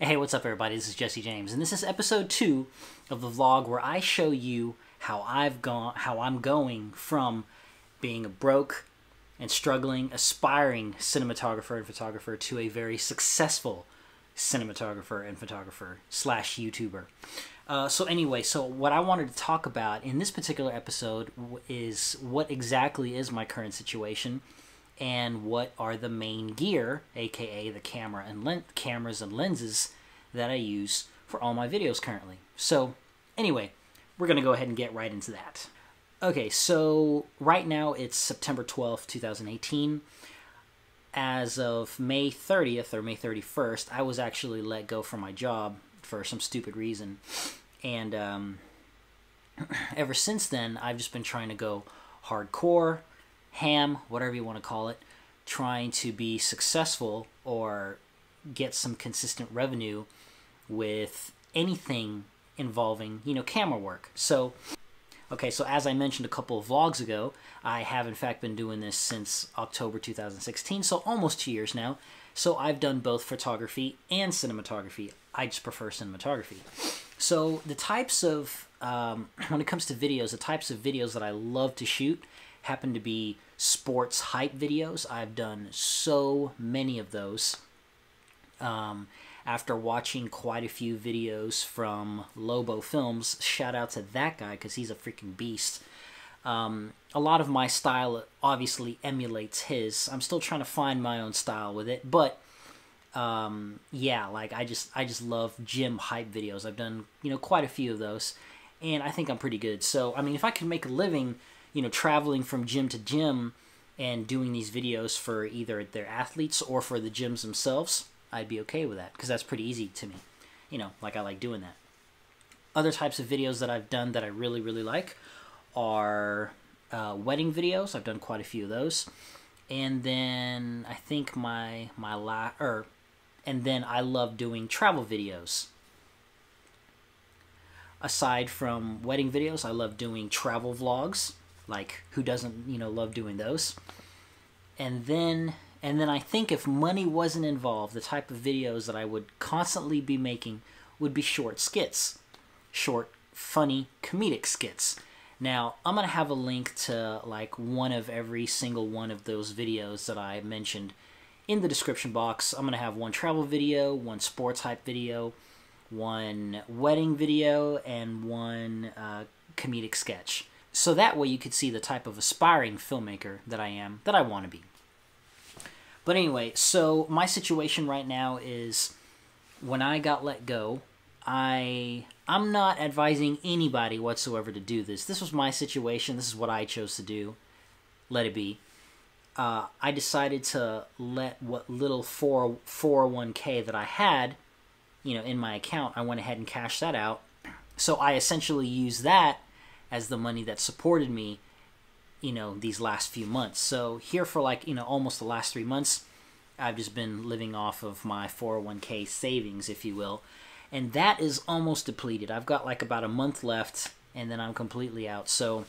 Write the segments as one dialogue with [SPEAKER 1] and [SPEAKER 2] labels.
[SPEAKER 1] Hey, what's up everybody? This is Jesse James, and this is episode 2 of the vlog where I show you how I'm going from being a broke and struggling, aspiring cinematographer and photographer to a very successful cinematographer and photographer slash YouTuber. So what I wanted to talk about in this particular episode is what exactly is my current situation and what are the main gear, aka the cameras and lenses that I use for all my videos currently. So anyway, we're going to go ahead and get right into that. Okay, so right now it's September 12th, 2018. As of May 30th or May 31st, I was actually let go from my job for some stupid reason. And ever since then, I've just been trying to go hardcore, ham, whatever you want to call it, trying to be successful or get some consistent revenue with anything involving, camera work. So, okay, so as I mentioned a couple of vlogs ago, I have in fact been doing this since October 2016, so almost 2 years now. So I've done both photography and cinematography. I just prefer cinematography. So the types of, when it comes to videos, the types of videos that I love to shoot happen to be sports hype videos. I've done so many of those. After watching quite a few videos from Lobo Films, shout out to that guy because he's a freaking beast. A lot of my style obviously emulates his. I'm still trying to find my own style with it, but yeah, like I just love gym hype videos. I've done quite a few of those, and I think I'm pretty good. So I mean, if I can make a living traveling from gym to gym and doing these videos for either their athletes or for the gyms themselves, I'd be okay with that because that's pretty easy to me. Like I like doing that. Other types of videos that I've done that I really like are wedding videos. I've done quite a few of those. And then I think and then I love doing travel videos. Aside from wedding videos, I love doing travel vlogs. Like, who doesn't, love doing those? And then I think if money wasn't involved, the type of videos that I would constantly be making would be short skits. Short, funny, comedic skits. Now, I'm going to have a link to, like, one of every single one of those videos that I mentioned in the description box. I'm going to have one travel video, one sports hype video, one wedding video, and one comedic sketch. So that way you could see the type of aspiring filmmaker that I am, that I want to be. But anyway, so my situation right now is when I got let go, I'm not advising anybody whatsoever to do this. This was my situation. This is what I chose to do. Let it be. I decided to let what little 401k that I had, in my account, I went ahead and cashed that out. So I essentially used that as the money that supported me these last few months. So here for almost the last 3 months, I've just been living off of my 401k savings, if you will. And that is almost depleted. I've got like about a month left and then I'm completely out. So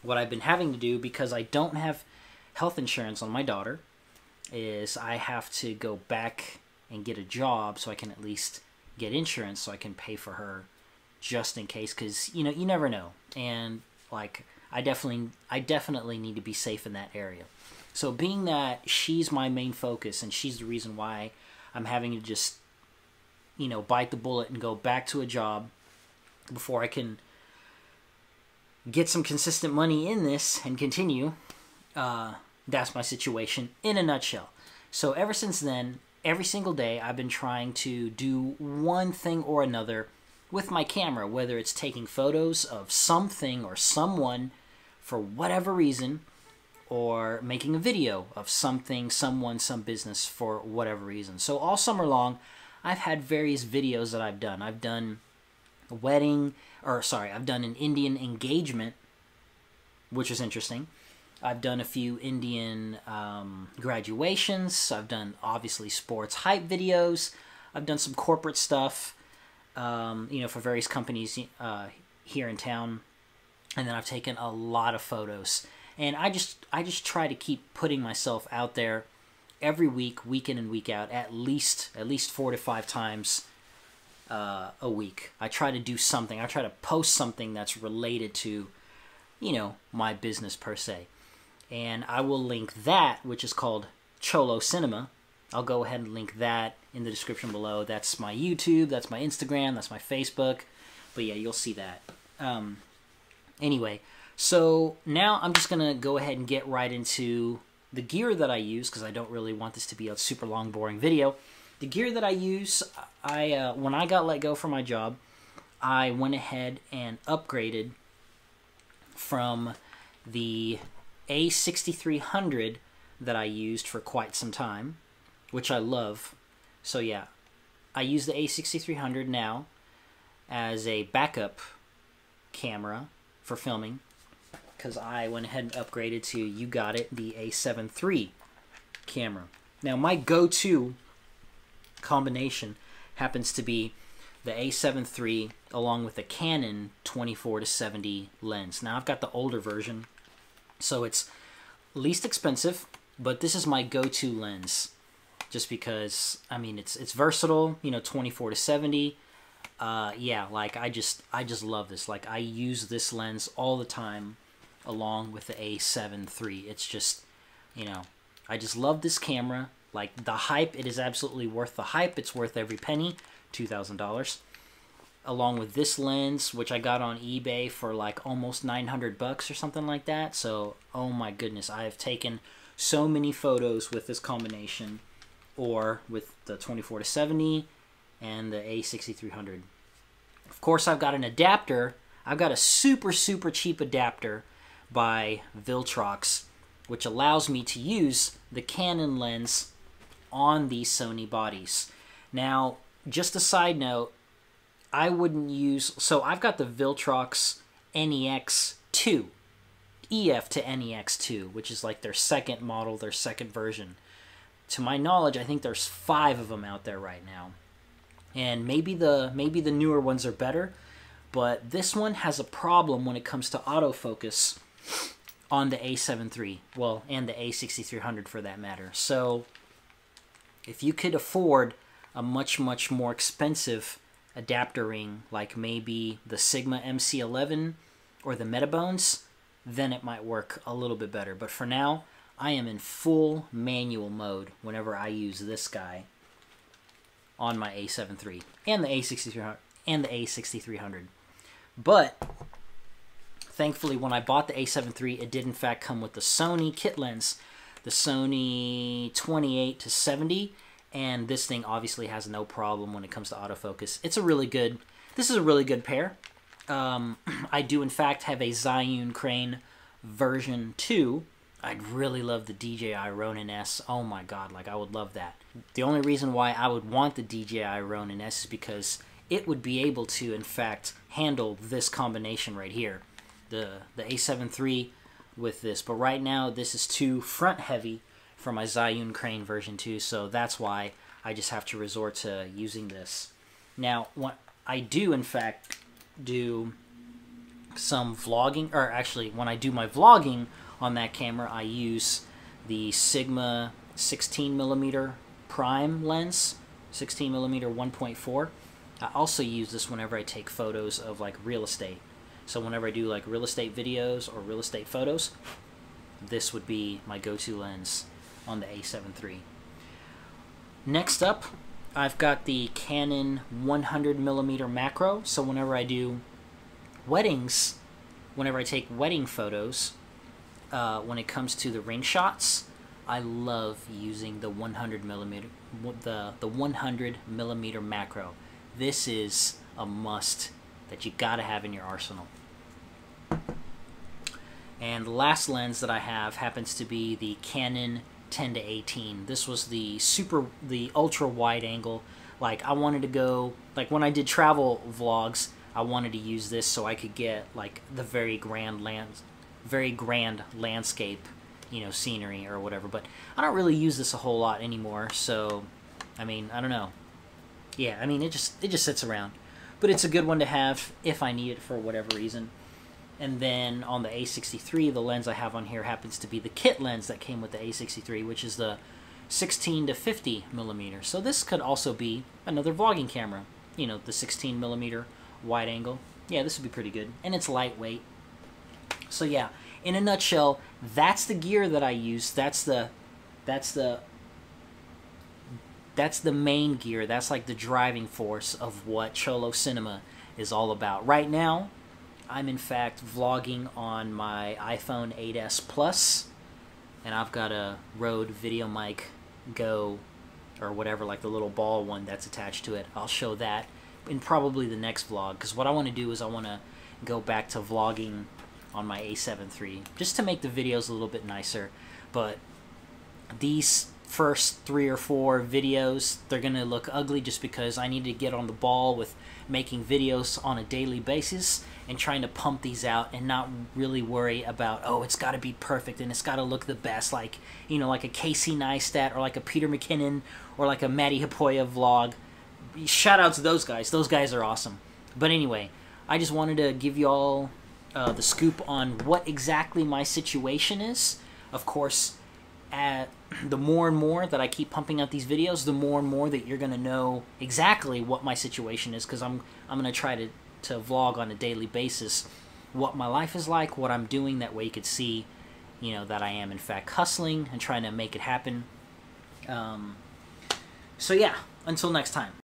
[SPEAKER 1] what I've been having to do, because I don't have health insurance on my daughter, is I have to go back and get a job so I can at least get insurance so I can pay for her just in case, because you never know. And like I definitely need to be safe in that area. So being that she's my main focus and she's the reason why I'm having to just bite the bullet and go back to a job before I can get some consistent money in this and continue, that's my situation in a nutshell. So ever since then, every single day I've been trying to do one thing or another with my camera, whether it's taking photos of something or someone for whatever reason, or making a video of something, someone, some business for whatever reason. So all summer long, I've had various videos that I've done. I've done a wedding, I've done an Indian engagement, which is interesting. I've done a few Indian graduations. I've done, obviously, sports hype videos. I've done some corporate stuff, for various companies here in town. And then I've taken a lot of photos. And I just try to keep putting myself out there every week, week in and week out, at least 4 to 5 times a week. I try to do something. I try to post something that's related to, you know, my business per se. And I will link that, which is called Cholo Cinema. I'll go ahead and link that in the description below. That's my YouTube, that's my Instagram, that's my Facebook. But yeah, you'll see that. Anyway, so now I'm just going to go ahead and get right into the gear that I use, because I don't really want this to be a super long, boring video. The gear that I use, when I got let go from my job, I went ahead and upgraded from the A6300 that I used for quite some time, which I love. So yeah, I use the A6300 now as a backup camera for filming, because I went ahead and upgraded to, you got it, the A7 III camera. Now my go-to combination happens to be the A7 III along with the Canon 24-70 lens. Now I've got the older version, so it's least expensive, but this is my go-to lens, just because, I mean, it's versatile, you know, 24-70. Yeah, like I just love this. Like I use this lens all the time along with the A7 III. It's just, you know, I just love this camera. Like the hype, it is absolutely worth the hype. It's worth every penny, $2,000. Along with this lens, which I got on eBay for like almost 900 bucks or something like that. So, oh my goodness, I have taken so many photos with this combination, or with the 24-70 and the A6300. Of course, I've got an adapter. I've got a super cheap adapter by Viltrox, which allows me to use the Canon lens on these Sony bodies. Now, just a side note, I wouldn't use, so I've got the Viltrox NEX2, EF to NEX2, which is like their second model, their second version. To my knowledge, I think there's 5 of them out there right now. And maybe the newer ones are better, but this one has a problem when it comes to autofocus on the A7 III, well, and the A6300 for that matter. So if you could afford a much more expensive adapter ring, like maybe the Sigma MC11 or the Metabones, then it might work a little bit better. But for now, I am in full manual mode whenever I use this guy on my A7 III and the A6300. But thankfully, when I bought the A7 III, it did in fact come with the Sony kit lens, the Sony 28-70, and this thing obviously has no problem when it comes to autofocus. This is a really good pair. I do in fact have a Zhiyun Crane version 2. I'd really love the DJI Ronin S. Oh my god, like I would love that. The only reason why I would want the DJI Ronin S is because it would be able to, in fact, handle this combination right here. The A7 III with this. But right now, this is too front heavy for my Zhiyun Crane version 2, so that's why I just have to resort to using this. Now, what I do, in fact, do some vlogging, or actually, when I do my vlogging on that camera, I use the Sigma 16mm prime lens, 16mm 1.4. I also use this whenever I take photos of like real estate. So whenever I do like real estate videos or real estate photos, this would be my go-to lens on the A7 III. Next up, I've got the Canon 100mm macro. So whenever I do weddings, whenever I take wedding photos, when it comes to the ring shots, I love using the 100mm, the 100mm macro. This is a must that you gotta have in your arsenal. And the last lens that I have happens to be the Canon 10-18. This was the ultra wide angle. Like I wanted to go, like when I did travel vlogs, I wanted to use this so I could get like the very grand landscape, you know, scenery or whatever. But I don't really use this a whole lot anymore, so I mean, I don't know. Yeah, I mean, it just sits around. But it's a good one to have if I need it for whatever reason. And then on the A63, the lens I have on here happens to be the kit lens that came with the A63, which is the 16 to 50 millimeters. So this could also be another vlogging camera. You know, the 16 millimeter wide angle. Yeah, this would be pretty good. And it's lightweight. So yeah, in a nutshell, that's the gear that I use. That's the main gear. That's like the driving force of what Cholo Cinema is all about. Right now, I'm in fact vlogging on my iPhone 8s Plus, and I've got a Rode VideoMic Go, or whatever, like the little ball one that's attached to it. I'll show that in probably the next vlog, because what I want to do is I want to go back to vlogging on my A7 III, just to make the videos a little bit nicer. But these first 3 or 4 videos, they're gonna look ugly just because I need to get on the ball with making videos on a daily basis and trying to pump these out and not really worry about, oh, it's got to be perfect and it's got to look the best, like, you know, like a Casey Neistat or like a Peter McKinnon or like a Matty Hapoya vlog. Shout out to those guys. Those guys are awesome. But anyway, I just wanted to give you all the scoop on what exactly my situation is. Of course, the more and more that I keep pumping out these videos, the more and more that you're going to know exactly what my situation is, because I'm going to try to vlog on a daily basis what my life is like, what I'm doing. That way you could see, you know, that I am in fact hustling and trying to make it happen. So yeah, until next time.